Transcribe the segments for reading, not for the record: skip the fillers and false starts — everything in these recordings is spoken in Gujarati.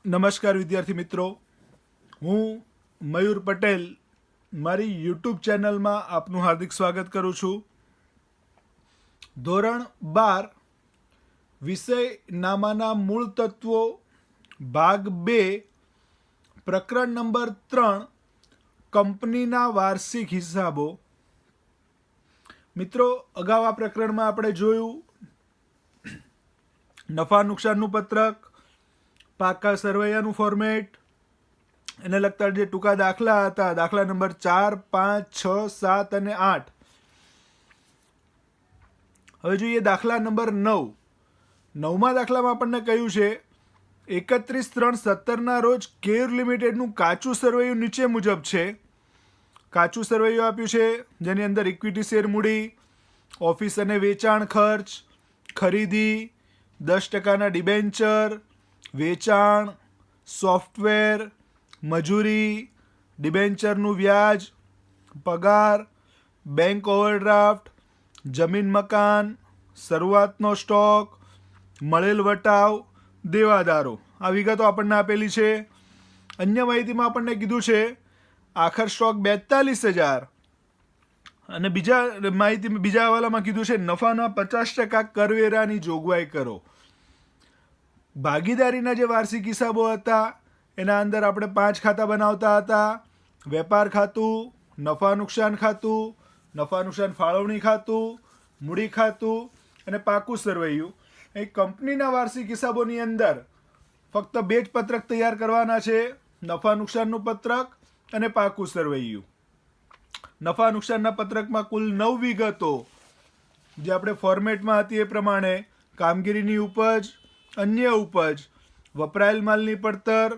નમસ્કાર વિદ્યાર્થી મિત્રો, હું મયુર પટેલ મારી યુટ્યુબ ચેનલમાં આપનું હાર્દિક સ્વાગત કરું છું. ધોરણ 12 વિષય નામાના મૂળ તત્વો ભાગ 2 પ્રકરણ નંબર 3 કંપનીના વાર્ષિક હિસાબો. મિત્રો, અગાઉ આ પ્રકરણમાં આપણે જોયું નફા નુકસાનનું પત્રક, પાકા સરવૈયાનું ફોર્મેટ, એને લગતા જે ટૂંકા દાખલા હતા, દાખલા નંબર 4, 5, 6, 7 અને 8. હવે જોઈએ દાખલા નંબર 9. 9મા દાખલામાં આપણને કહ્યું છે 31/3/17 રોજ કેર લિમિટેડનું કાચું સરવૈયું નીચે મુજબ છે. કાચું સરવૈયું આપ્યું છે જેની અંદર ઇક્વિટી શેર મૂડી, ઓફિસ અને વેચાણ ખર્ચ, ખરીદી, 10%ના ડિબેન્ચર, વેચાણ, સોફ્ટવેર, મજૂરી, ડિબેન્ચરનું વ્યાજ, પગાર, બેંક ઓવરડ્રાફ્ટ, જમીન મકાન, શરૂઆતનો સ્ટોક, મળેલ વટાવ, દેવાદારો. આ વિગતો આપણને આપેલી છે. અન્ય માહિતીમાં આપણને કીધું છે આખર સ્ટોક 42,000 અને બીજા હવાલામાં કીધું છે નફાના 50% કરવેરાની જોગવાઈ કરો. ભાગીદારીના જે વાર્ષિક હિસાબો હતા એના અંદર આપણે 5 ખાતા બનાવતા હતા: વેપાર ખાતું, નફા નુકસાન ખાતું, નફા નુકસાન ફાળવણી ખાતું, મૂડી ખાતું અને પાકું સરવૈયું. એ કંપનીના વાર્ષિક હિસાબોની અંદર ફક્ત 2 જ પત્રક તૈયાર કરવાના છે: નફા નુકસાનનું પત્રક અને પાકું સરવૈયું. નફા નુકસાનના પત્રકમાં કુલ 9 વિગતો જે આપણે ફોર્મેટમાં હતી એ પ્રમાણે: કામગીરીની ઉપજ, અન્ય ઉપજ, વપરાયેલ માલની પડતર,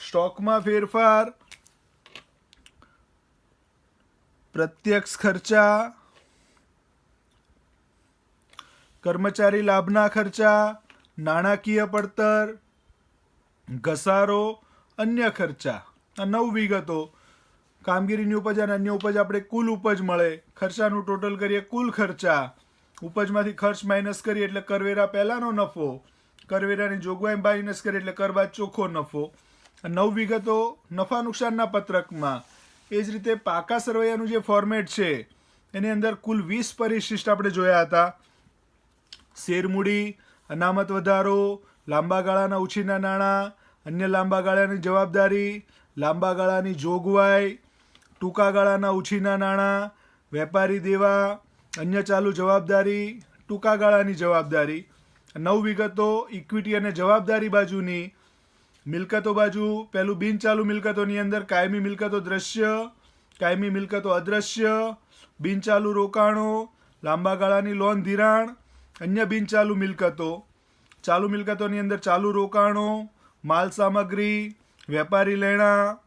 સ્ટોકમાં ફેરફાર, પ્રત્યક્ષ ખર્ચા, કર્મચારી લાભના ખર્ચા, નાણાકીય પડતર, ઘસારો, અન્ય ખર્ચા. આ 9 વિગતો. કામગીરીની ઉપજ અને અન્ય ઉપજ આપણે કુલ ઉપજ મળે, ખર્ચાનું ટોટલ કરીએ કુલ ખર્ચા, ઉપજમાંથી ખર્ચ માઇનસ કરીએ એટલે કરવેરા પહેલાનો નફો, કરવેરાની જોગવાઈ માઇનસ કરીએ એટલે કર બાદ ચોખ્ખો નફો. 9 વિગતો નફા નુકસાનના પત્રકમાં. એ જ રીતે પાકા સરવૈયાનું જે ફોર્મેટ છે એની અંદર કુલ 20 પરિશિષ્ટ આપણે જોયા હતા: શેર મૂડી, અનામત વધારો, લાંબા ગાળાના ઉછીના નાણાં, અન્ય લાંબા ગાળાની જવાબદારી, લાંબા ગાળાની જોગવાઈ, ટૂંકા ગાળાના ઉછીના નાણાં, વેપારી દેવા, અન્ય ચાલુ જવાબદારી, ટૂંકા ગાળાની જવાબદારી. 9 વિગતો ઇક્વિટી અને જવાબદારી બાજુની. મિલકતો બાજુ પહેલું બિનચાલુ મિલકતોની અંદર કાયમી મિલકતો દ્રશ્ય, કાયમી મિલકતો અદ્રશ્ય, બિનચાલુ રોકાણો, લાંબા ગાળાની લોન ધિરાણ, અન્ય બિનચાલુ મિલકતો. ચાલુ મિલકતોની અંદર ચાલુ રોકાણો, માલ સામગ્રી, વેપારી લેણાં,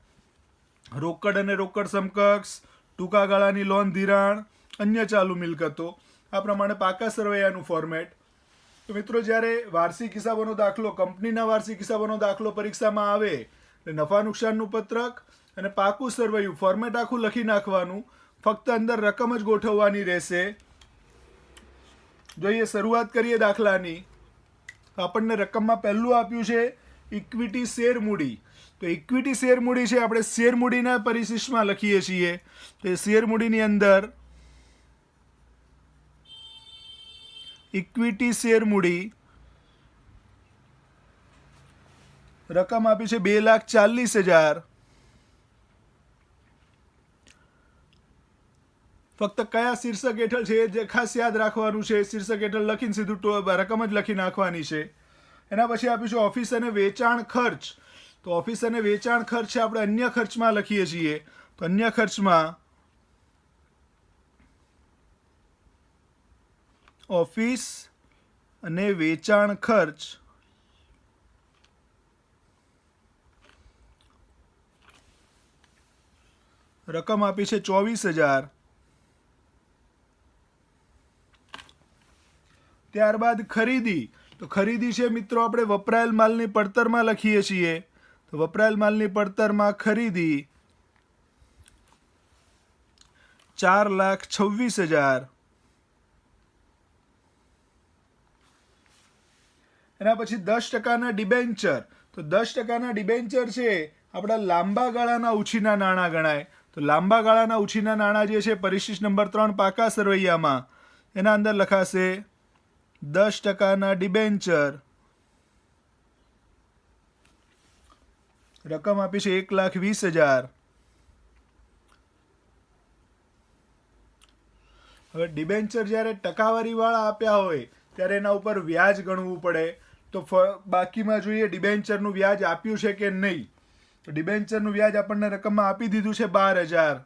રોકડ અને રોકડ સમકક્ષ, ટૂંકા ગાળાની લોન ધિરાણ, અન્ય ચાલુ મિલકતો. આ પ્રમાણે પાકા સરવૈયાનું ફોર્મેટ. તો મિત્રો, જ્યારે વાર્ષિક હિસાબોનો દાખલો, કંપનીના વાર્ષિક હિસાબોનો દાખલો પરીક્ષામાં આવે એટલે નફા નુકસાનનું પત્રક અને પાકું સરવૈયું ફોર્મેટ આખું લખી નાખવાનું, ફક્ત અંદર રકમ જ ગોઠવવાની રહેશે. જોઈએ, શરૂઆત કરીએ દાખલાની. આપણને રકમમાં પહેલું આપ્યું છે ઇક્વિટી શેર મૂડી. તો ઇક્વિટી શેર મૂડી છે, આપણે શેર મૂડીના પરિશિષ્ટમાં લખીએ છીએ. તો શેર મૂડીની અંદર ઇક્વિટી શેર મૂડી રકમ આપી છે 2,40,000. ફક્ત કયા શીર્ષક હેઠળ છે જે ખાસ યાદ રાખવાનું છે. શીર્ષક હેઠળ લખીને સીધું રકમ જ લખી નાખવાની છે. એના પછી આપ્યું છે ઓફિસ અને વેચાણ ખર્ચ. તો ઓફિસ અને વેચાણ ખર્ચ છે આપણે અન્ય ખર્ચમાં લખીએ છીએ. તો અન્ય ખર્ચમાં ઓફિસ અને વેચાણ ખર્ચ રકમ આપી છે 24,000. ત્યારબાદ ખરીદી. તો ખરીદી છે મિત્રો આપણે વપરાયેલ માલની પડતરમાં લખીએ છીએ. તો વપરાયેલ માલની પડતરમાં ખરીદી 4,26,000. એના પછી 10%ના ડિબેન્ચર. તો 10% ડિબેન્ચર છે આપણા લાંબા ગાળાના ઉછીના નાણાં ગણાય. તો લાંબા ગાળાના ઉછીના નાણાં જે છે પરિશિષ્ટ નંબર 3 પાકા સરવૈયામાં એના અંદર લખાશે 10% ડિબેન્ચર, રકમ આપી છે 1,20,000. હવે ડિબેન્ચર જ્યારે ટકાવારી વાળા આપ્યા હોય ત્યારે એના ઉપર વ્યાજ ગણવું પડે. તો બાકીમાં જોઈએ ડિબેન્ચરનું વ્યાજ આપ્યું છે કે નહીં. તો ડિબેન્ચરનું વ્યાજ આપણને રકમમાં આપી દીધું છે 12,000.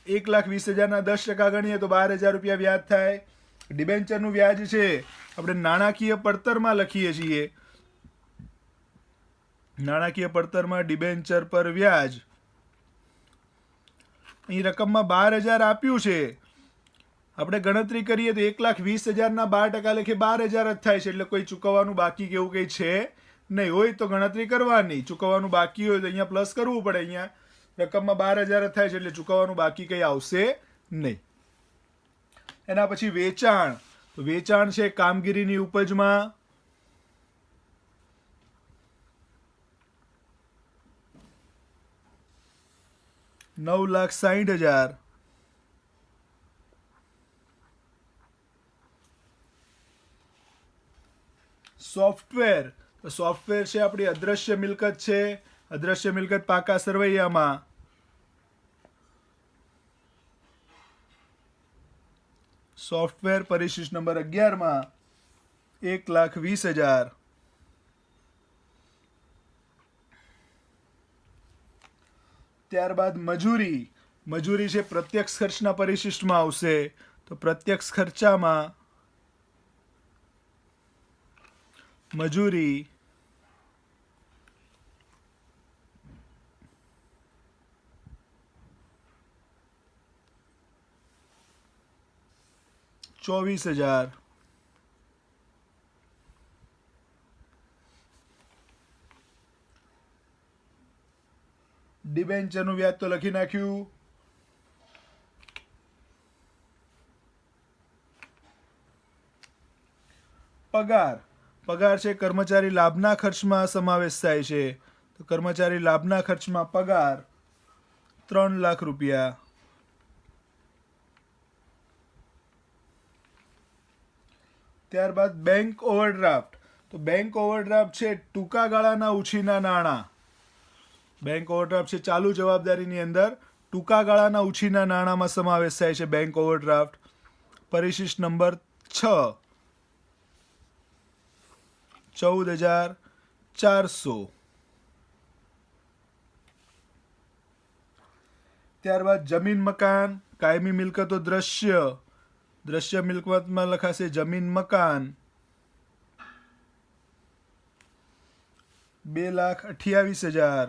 1,20,000 10% ગણીએ તો 12,000 રૂપિયા વ્યાજ થાય. ડિબેન્ચરનું વ્યાજ છે આપણે નાણાકીય પડતરમાં લખીએ છીએ. નાણાકીય પડતરમાં ડિબેન્ચર પર વ્યાજ અહીં રકમમાં 12,000 આપ્યું છે. આપણે ગણતરી કરીએ તો 1,20,000 12% લેખે 12,000 જ થાય છે. એટલે કોઈ ચૂકવવાનું બાકી કે એવું કંઈ છે નહીં. હોય તો ગણતરી કરવાની, ચૂકવવાનું બાકી હોય તો અહીંયા પ્લસ કરવું પડે. અહીંયા રકમમાં 12,000 જ થાય છે એટલે ચૂકવવાનું બાકી કંઈ આવશે નહીં. એના પછી વેચાણ. તો વેચાણ છે કામગીરીની ઉપજમાં $9,60,000. સોફ્ટવેર. તો સોફ્ટવેર છે આપણી અદ્રશ્ય મિલકત છે. અદ્રશ્ય મિલકત પાકા સરવૈયામાં સોફ્ટવેર પરિશિષ્ટ નંબર 11માં 1,20,000. ત્યારબાદ મજૂરી. મજૂરી છે પ્રત્યક્ષ ખર્ચના પરિશિષ્ટમાં આવશે. તો પ્રત્યક્ષ ખર્ચામાં મજૂરી $24,000. ડિબેન્ચરનું વ્યાજ તો લખી નાખ્યું. પગાર. પગાર છે કર્મચારી લાભના ખર્ચમાં સમાવેશ થાય છે. તો કર્મચારી લાભના ખર્ચમાં પગાર 3 લાખ રૂપિયા. ત્યારબાદ બેંક ઓવરડ્રાફ્ટ. તો બેંક ઓવરડ્રાફ્ટ છે ટૂંકા ગાળાના ઉછીના નાણાં. બેંક ઓવરડ્રાફ્ટ છે ચાલુ જવાબદારીની અંદર ટૂંકા ગાળાના ઉછીના નાણાંમાં સમાવેશ થાય છે બેંક ઓવરડ્રાફ્ટ. પરિશિષ્ટ નંબર 6 14,400. ત્યારબાદ જમીન મકાન કાયમી મિલકતો દ્રશ્ય. દ્રશ્ય મિલકતમાં લખાશે જમીન મકાન 2,28,000.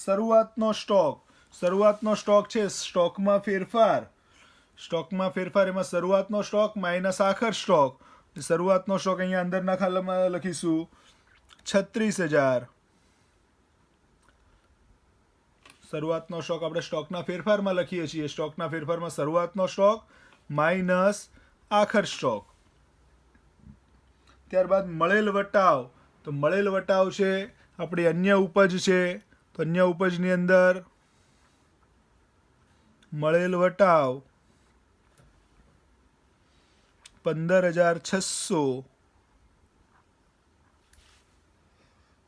શરૂઆતનો સ્ટોક. શરૂઆતનો સ્ટોક છે સ્ટોકમાં ફેરફાર. સ્ટોકમાં ફેરફાર એમાં શરૂઆતનો સ્ટોક માઇનસ આખર સ્ટોક. શરૂઆતનો સ્ટોક અહીંયા અંદરના ખાલામાં લખીશું 36,000. શરૂઆતનો સ્ટોક આપણે સ્ટોકના ફેરફારમાં લખીએ છીએ. સ્ટોકના ફેરફારમાં શરૂઆતનો સ્ટોક માઇનસ આખર સ્ટોક. ત્યારબાદ મળેલ વટાવ. તો મળેલ વટાવ છે આપણી અન્ય ઉપજ છે. તો અન્ય ઉપજની અંદર મળેલ વટાવ 15,600.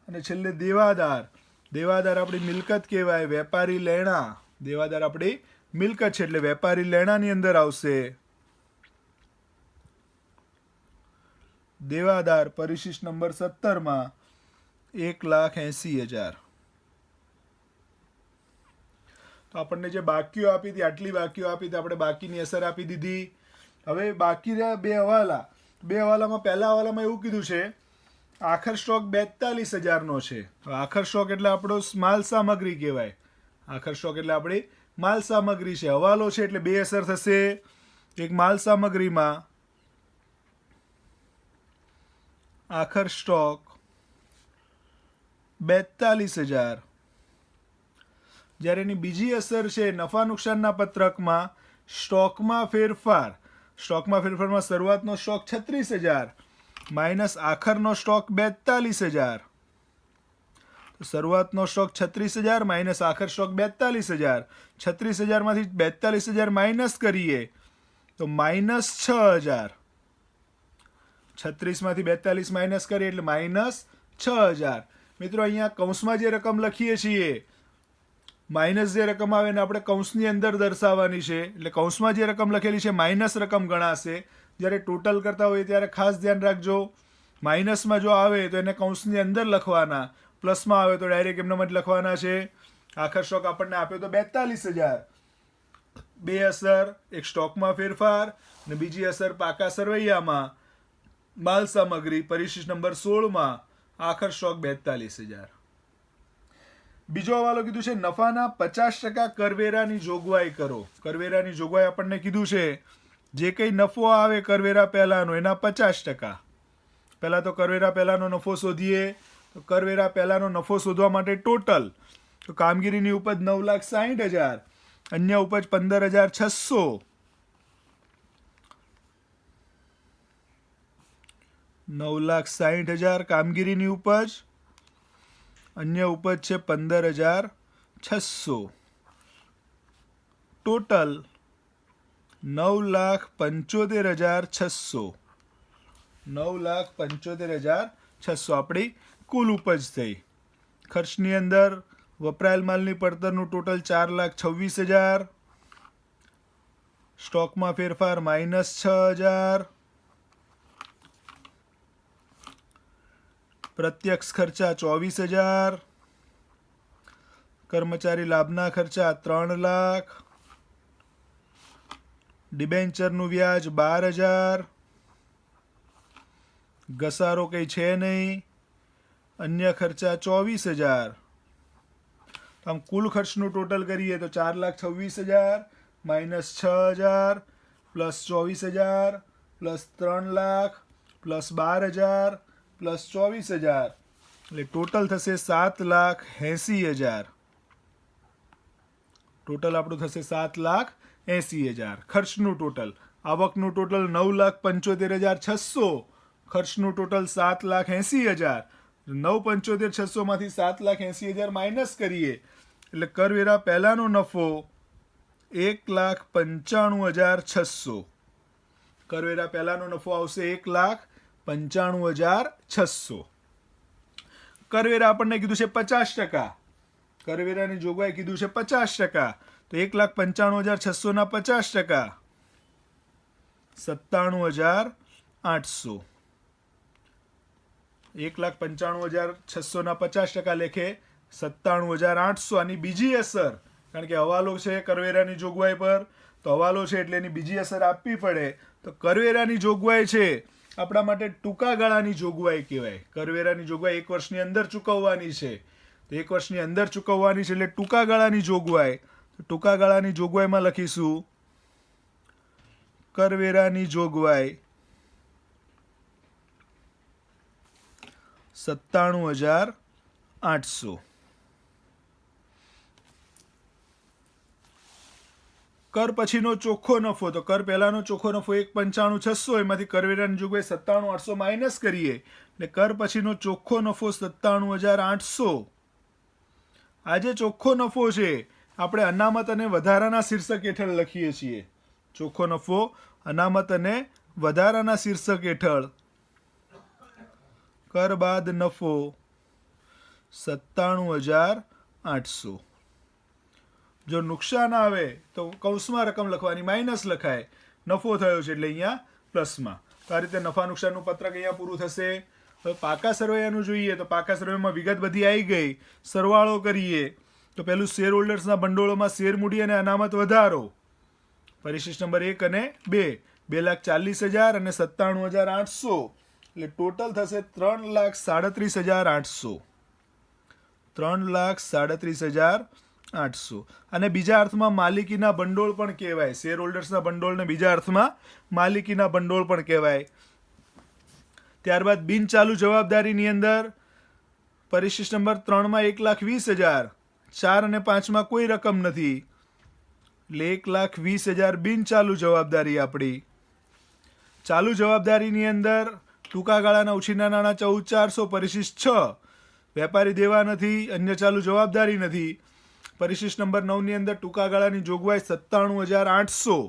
અને છેલ્લે દેવાદાર. દેવાદાર આપણી મિલકત કહેવાય. વેપારી લેણા. દેવાદાર આપણી મિલકત છે એટલે વેપારી લેણાની અંદર આવશે. દેવાદાર પરિશિષ્ટ નંબર 17માં 1,80,000. તો આપણને જે બાકીઓ આપી હતી આટલી બાકીઓ આપી હતી આપણે બાકીની અસર આપી દીધી. હવે બાકી રહ્યા બે હવાલા. બે હવાલામાં પહેલા હવાલામાં એવું કીધું છે આખર સ્ટોક 42,000નો છે. આખર સ્ટોક એટલે આપણો માલ સામગ્રી કહેવાય. આખર સ્ટોક એટલે આપણી માલ સામગ્રી છે. હવાલો છે એટલે બે અસર થશે. એક માલ સામગ્રીમાં આખર સ્ટોક 42,000. જ્યારે એની બીજી અસર છે નફા નુકસાનના પત્રકમાં સ્ટોકમાં ફેરફાર. સ્ટોકમાં ફેરફારમાં શરૂઆતનો સ્ટોક 36,000 માઇનસ આખરનો સ્ટોક 42,000. તો શરૂઆતનો સ્ટોક 36,000 માઇનસ આખર સ્ટોક 42,000. 36,000 માંથી 42,000 માઇનસ કરીએ તો માઇનસ 6,000. 36 માંથી 42 માઇનસ કરીએ એટલે માઇનસ 6,000. મિત્રો અહીંયા કૌંસમાં જે રકમ લખીએ છીએ, માઇનસ જે રકમ આવે ને આપણે કૌંસની અંદર દર્શાવવાની છે. એટલે કૌંસમાં જે રકમ લખેલી છે માઇનસ રકમ ગણાશે. જ્યારે ટોટલ કરતા હોય ત્યારે ખાસ ધ્યાન રાખજો, માઇનસમાં જો આવે તો એને કૌંસની અંદર લખવાના, પ્લસમાં આવે તો ડાયરેક્ટ એમના જ લખવાના છે. આખર સ્ટોક આપણને આપ્યો તો 42,000. બે અસર, એક સ્ટોકમાં ફેરફાર અને બીજી અસર પાકા સરવૈયામાં માલ સામગ્રી પરિશિષ્ટ નંબર 16માં આખર સ્ટોક 42,000. બીજો હવાલો કીધું છે નફાના 50% કરવેરાની જોગવાઈ કરો. કરવેરાની જોગવાઈ આપણને કીધું છે જે કંઈ નફો આવે કરવેરા પહેલાનો એના 50%. પહેલા તો કરવેરા પહેલાનો નફો શોધીએ. તો કરવેરા પહેલાનો નફો શોધવા માટે ટોટલ તો કામગીરીની ઉપજ 9,60,000, અન્ય ઉપજ 15,600. 9,60,000 કામગીરીની ઉપજ, અન્ય ઉપજ છે 15,600. ટોટલ 9,75,600. 9,75,600 આપણી કુલ ઉપજ થઈ. ખર્ચની અંદર વપરાયેલ માલની પડતરનું ટોટલ 4,26,000. સ્ટોકમાં ફેરફાર માઇનસ 6,000. પ્રત્યક્ષ ખર્ચા 24,000. કર્મચારી લાભના ખર્ચા 3 લાખ. ડિબેન્ચરનું વ્યાજ 12,000. ઘસારો કંઈ છે નહીં. અન્ય ખર્ચા 24,000. આમ કુલ ખર્ચનું ટોટલ કરીએ તો 4,26,000 minus 6,000 plus 24,000 plus 3 lakh plus 12,000 plus 24,000 એટલે ટોટલ થશે 7,80,000. ટોટલ આપણું થશે 7,80,000 ખર્ચનું ટોટલ. આવકનું ટોટલ 9,75,600. ખર્ચનું ટોટલ 7,80,000. 9,75,600 માંથી 7,80,000 માઇનસ કરીએ એટલે કરવેરા પહેલાનો નફો 1,95,600. કરવેરા પહેલાનો નફો આવશે 1,95,600. કરવેરા આપણને કીધું છે 50%. કરવેરાની જોગવાઈ કીધું છે 50%. તો 1,95,600 ના 50% 97,800. 1,95,600 ના 50% લેખે 97,800. આની બીજી અસર, કારણ કે હવાલો છે કરવેરાની જોગવાઈ પર, તો હવાલો છે એટલે એની બીજી અસર આપવી પડે. તો કરવેરાની જોગવાઈ છે આપણા માટે ટૂંકા ગાળાની જોગવાઈ કહેવાય. કરવેરાની જોગવાઈ 1 વર્ષની અંદર ચૂકવવાની છે. તો 1 વર્ષની અંદર ચૂકવવાની છે એટલે ટૂંકા ગાળાની જોગવાઈ. તો ટૂંકા ગાળાની જોગવાઈમાં લખીશું કરવેરાની જોગવાઈ 97,800. કર પછીનો ચોખ્ખો નફો, તો કર પહેલાનો ચોખ્ખો નફો 1,95,600, એમાંથી કરવેરાની જોગવાઈ 97,800 માઇનસ કરીએ એટલે કર પછીનો ચોખ્ખો નફો 97,800. આ જે ચોખ્ખો નફો છે આપણે અનામત અને વધારાના શીર્ષક હેઠળ લખીએ છીએ. ચોખ્ખો નફો અનામત અને વધારાના શીર્ષક હેઠળ કર બાદ નફો 97,800. જો નુકસાન આવે તો કૌંસમાં રકમ લખવાની, માઇનસ લખાય. નફો થયો છે એટલે અહીંયા પ્લસમાં. તો આ રીતે નફા નુકસાનનું પત્રક અહીંયા પૂરું થશે. હવે પાકા સરવૈયાનું જોઈએ તો પાકા સરવૈયામાં વિગત બધી આવી ગઈ. સરવાળો કરીએ તો પહેલું શેર હોલ્ડર્સના ભંડોળોમાં શેર મૂડી અને અનામત વધારો, પરિશિષ્ટ નંબર 1 અને 2, 2,40,000 અને 97,800 એટલે ટોટલ થશે 3,37,800. 3,37,800. અને બીજા અર્થમાં માલિકીના ભંડોળ પણ કહેવાય. શેર હોલ્ડર્સના ભંડોળને બીજા અર્થમાં માલિકીના ભંડોળ પણ કહેવાય. ત્યારબાદ બિનચાલુ જવાબદારીની અંદર પરિશિષ્ટ નંબર 3માં 1,20,000, 4 અને 5માં કોઈ રકમ નથી એટલે 1,20,000 બિનચાલુ જવાબદારી આપણી. ચાલુ જવાબદારીની અંદર ટૂંકા ગાળાના ઉછીના નાણાં 14,400, પરિશિષ્ટ 6, વેપારી દેવા નથી, અન્ય ચાલુ જવાબદારી નથી. પરિશિષ્ટ નંબર 9ની અંદર ટૂંકા ગાળાની જોગવાઈ 97,800,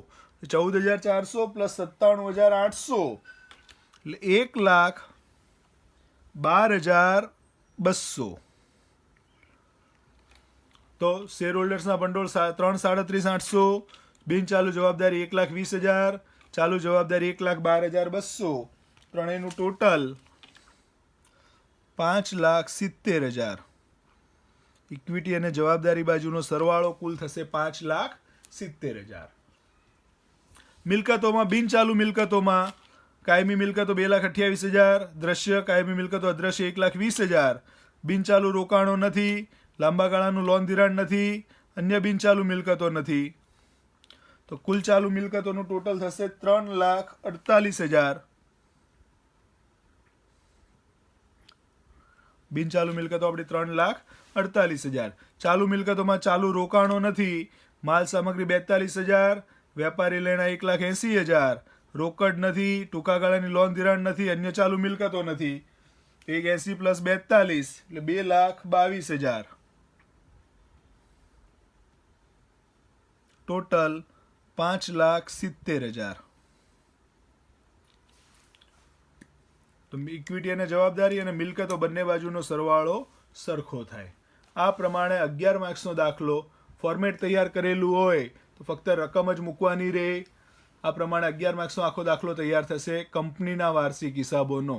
14,400 પ્લસ 97,800 એટલે 1,12,200. તો શેર હોલ્ડર્સના ભંડોળ 3,37,800, બિનચાલુ જવાબદારી 1,20,000, ચાલુ જવાબદારી 1,12,200, ત્રણેયનું ટોટલ 5,70,000. ઇક્વિટી અને જવાબદારી બાજુનો સરવાળો કુલ થશે 5,70,000. મિલકતોમાં બિનચાલુ મિલકતોમાં કાયમી મિલકતો 2,28,000, દ્રશ્ય કાયમી મિલકતો અદ્રશ્ય 1,20,000, બિનચાલુ રોકાણો નથી, લાંબા ગાળાનું લોન ધિરાણ નથી, અન્ય બિનચાલુ મિલકતો નથી. તો કુલ ચાલુ મિલકતોનું ટોટલ થશે 3,48,000. બિનચાલુ મિલકતો આપણી 3,48,000. ચાલુ મિલકતોમાં ચાલુ રોકાણો નથી, માલ સામગ્રી 42,000, વેપારી લેણા 1,80,000, રોકડ નથી, ટૂંકા ગાળાની લોન ધિરાણ નથી, અન્ય ચાલુ મિલકતો નથી. 180 પ્લસ 42 એટલે 2,22,000. ટોટલ 5,70,000. તો ઇક્વિટી અને જવાબદારી અને મિલકતો બંને બાજુનો સરવાળો સરખો થાય. આ પ્રમાણે 11 માર્ક્સનો દાખલો ફોર્મેટ તૈયાર કરેલું હોય તો ફક્ત રકમ જ મૂકવાની રહે. આ પ્રમાણે 11 માર્ક્સનો આખો દાખલો તૈયાર થશે કંપનીના વાર્ષિક હિસાબોનો.